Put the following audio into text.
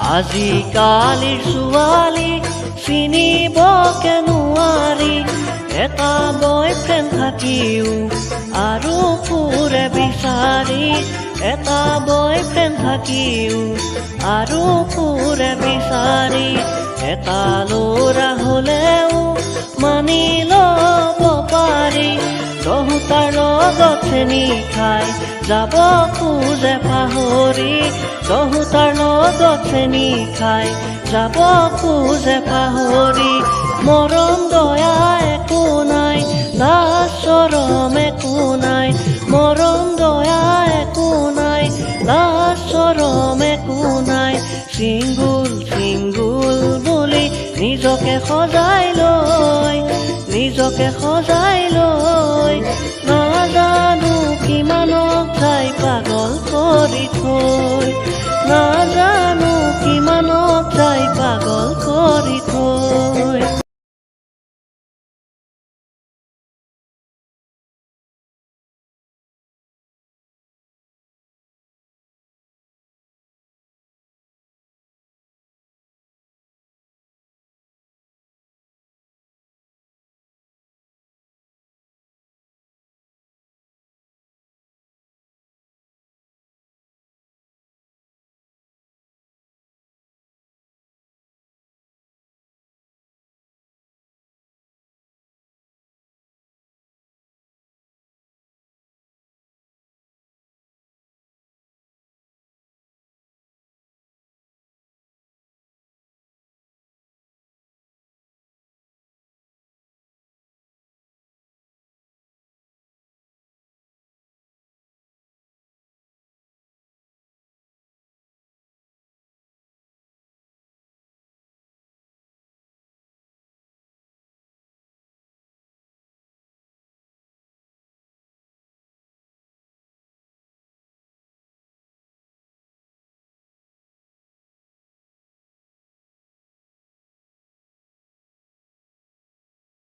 আজিকালিৰ ছোৱালী চিনিবকে নোৱাৰি, এটা বয়ফ্ৰেণ্ড থাকিও আৰু ফুৰে বিচাৰি, এটা বয়ফ্ৰেণ্ড থাকিও আৰু ফুৰে বিচাৰি, এটা ল'ৰা হ'লেও মানি ল'ব পাৰি, তহঁতৰ লগত চেনি খাই যাব খোজে পাহৰি, তহঁতৰ লগত চেনি খাই যাব খোজে পাহৰি। মৰম দয়া একো নাই, লাজ চৰম একো নাই, মৰম দয়া একো নাই, লাজ চৰম একো নাই। চিংগুল চিংগুল বুলি নিজকে সজাই লৈ, নিজকে সজাই লৈ, নাজানো কিমানক চাই পাগল কৰি থৈ, নাজানো